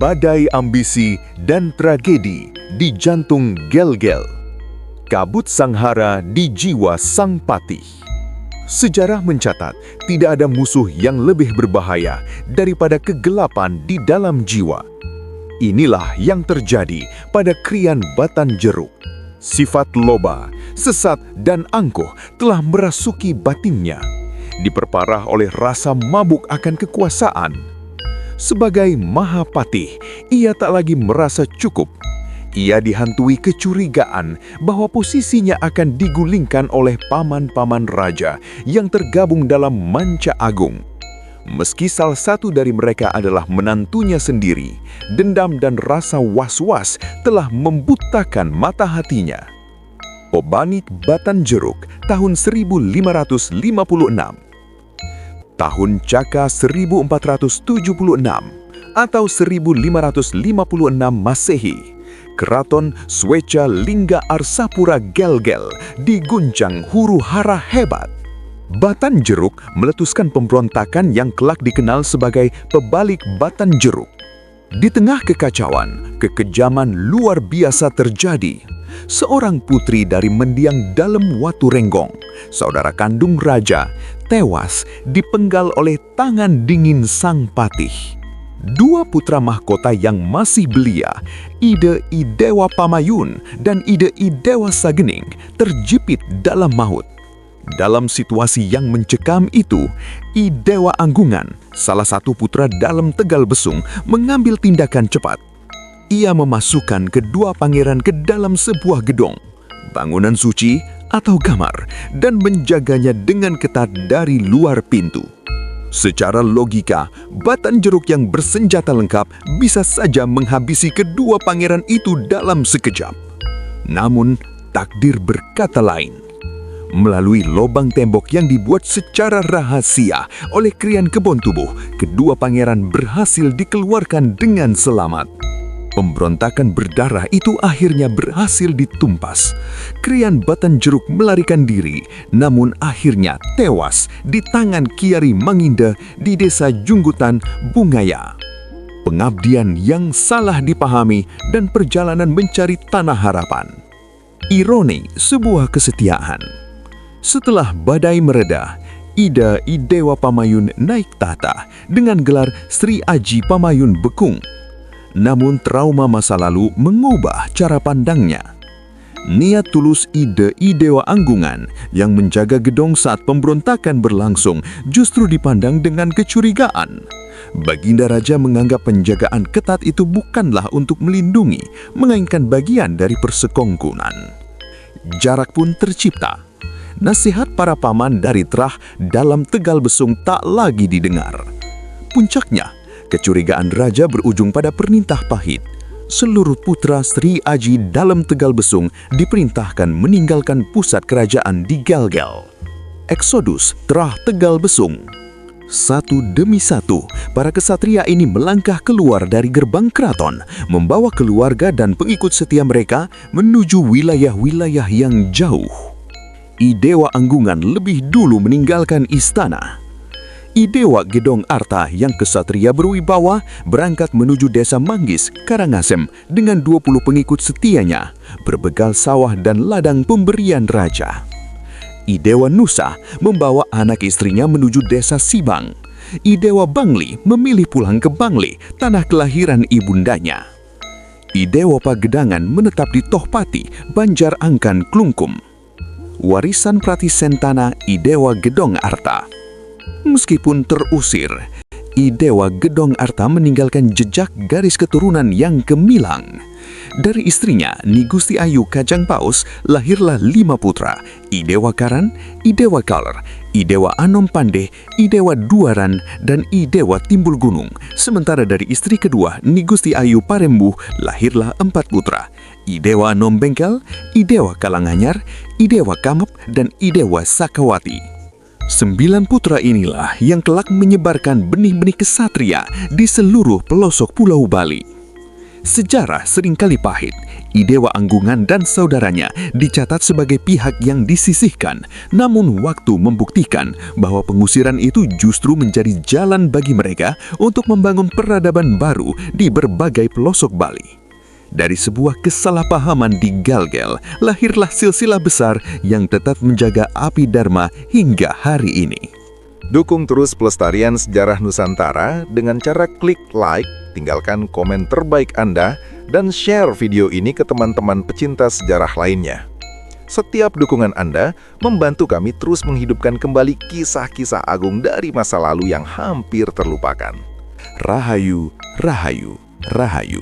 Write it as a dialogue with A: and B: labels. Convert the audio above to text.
A: Badai ambisi dan tragedi di jantung Gel-Gel. Kabut sanghara di jiwa sang patih. Sejarah mencatat tidak ada musuh yang lebih berbahaya daripada kegelapan di dalam jiwa. Inilah yang terjadi pada Krian Batan Jeruk. Sifat loba, sesat dan angkuh telah merasuki batinnya, diperparah oleh rasa mabuk akan kekuasaan. Sebagai Mahapatih, ia tak lagi merasa cukup. Ia dihantui kecurigaan bahwa posisinya akan digulingkan oleh paman-paman raja yang tergabung dalam Manca Agung. Meski salah satu dari mereka adalah menantunya sendiri, dendam dan rasa was-was telah membutakan mata hatinya. Obanit Batan Jeruk tahun 1556. Tahun Caka 1476 atau 1556 Masehi, Keraton Sweca Lingga Arsapura Gel-Gel diguncang huru-hara hebat. Batan Jeruk meletuskan pemberontakan yang kelak dikenal sebagai Pebalik Batan Jeruk. Di tengah kekacauan, kekejaman luar biasa terjadi. Seorang putri dari mendiang Dalem Watu Renggong, saudara kandung raja, tewas dipenggal oleh tangan dingin sang patih. Dua putra mahkota yang masih belia, Ide Idewa Pamayun dan Ide Idewa Sagening, terjepit dalam maut. Dalam situasi yang mencekam itu, Idewa Anggungan, salah satu putra Dalem Tegal Besung, mengambil tindakan cepat. Ia memasukkan kedua pangeran ke dalam sebuah gedung, bangunan suci atau kamar, dan menjaganya dengan ketat dari luar pintu. Secara logika, Batan Jeruk yang bersenjata lengkap bisa saja menghabisi kedua pangeran itu dalam sekejap. Namun, takdir berkata lain. Melalui lobang tembok yang dibuat secara rahasia oleh Krian Kebon Tubuh, kedua pangeran berhasil dikeluarkan dengan selamat. Pemberontakan berdarah itu akhirnya berhasil ditumpas. Krian Batan Jeruk melarikan diri, namun akhirnya tewas di tangan Kiari Manginda di desa Junggutan, Bungaya. Pengabdian yang salah dipahami dan perjalanan mencari tanah harapan. Ironi sebuah kesetiaan. Setelah badai mereda, Ida Idewa Pamayun naik tahta dengan gelar Sri Aji Pamayun Bekung. Namun trauma masa lalu mengubah cara pandangnya. Niat tulus Ide Idewa Anggungan yang menjaga gedung saat pemberontakan berlangsung justru dipandang dengan kecurigaan. Baginda Raja menganggap penjagaan ketat itu bukanlah untuk melindungi, melainkan bagian dari persekongkulan. Jarak pun tercipta. Nasihat para paman dari Trah dalam Tegal Besung tak lagi didengar. Puncaknya, kecurigaan raja berujung pada perintah pahit. Seluruh putra Sri Aji dalam Tegal Besung diperintahkan meninggalkan pusat kerajaan di Gel-Gel. Eksodus Trah Tegal Besung. Satu demi satu, para kesatria ini melangkah keluar dari gerbang keraton, membawa keluarga dan pengikut setia mereka menuju wilayah-wilayah yang jauh. Idewa Anggungan lebih dulu meninggalkan istana. Idewa Gedong Arta yang kesatria berwibawa berangkat menuju desa Manggis, Karangasem dengan 20 pengikut setianya, berbekal sawah dan ladang pemberian raja. Idewa Nusa membawa anak istrinya menuju desa Sibang. Idewa Bangli memilih pulang ke Bangli, tanah kelahiran ibundanya. Idewa Pagedangan menetap di Tohpati, Banjar Angkan, Klungkum. Warisan Pratisentana Idewa Gedong Arta. Meskipun terusir, Idewa Gedong Arta meninggalkan jejak garis keturunan yang gemilang. Dari istrinya, Ni Gusti Ayu Kajang Paus, lahirlah 5 putra, Idewa Karan, Idewa Kaler, Idewa Anom Pande, Idewa Duaran, dan Idewa Timbul Gunung. Sementara dari istri kedua, Ni Gusti Ayu Parembuh, lahirlah 4 putra, Idewa Anom Bengkel, Idewa Kalanganyar, Idewa Kamep, dan Idewa Sakawati. 9 putra inilah yang kelak menyebarkan benih-benih kesatria di seluruh pelosok Pulau Bali. Sejarah seringkali pahit, Idewa Anggungan dan saudaranya dicatat sebagai pihak yang disisihkan, namun waktu membuktikan bahwa pengusiran itu justru menjadi jalan bagi mereka untuk membangun peradaban baru di berbagai pelosok Bali. Dari sebuah kesalahpahaman di Gelgel, lahirlah silsilah besar yang tetap menjaga api Dharma hingga hari ini.
B: Dukung terus pelestarian sejarah Nusantara dengan cara klik like, tinggalkan komen terbaik Anda, dan share video ini ke teman-teman pecinta sejarah lainnya. Setiap dukungan Anda membantu kami terus menghidupkan kembali kisah-kisah agung dari masa lalu yang hampir terlupakan.
A: Rahayu, Rahayu, Rahayu.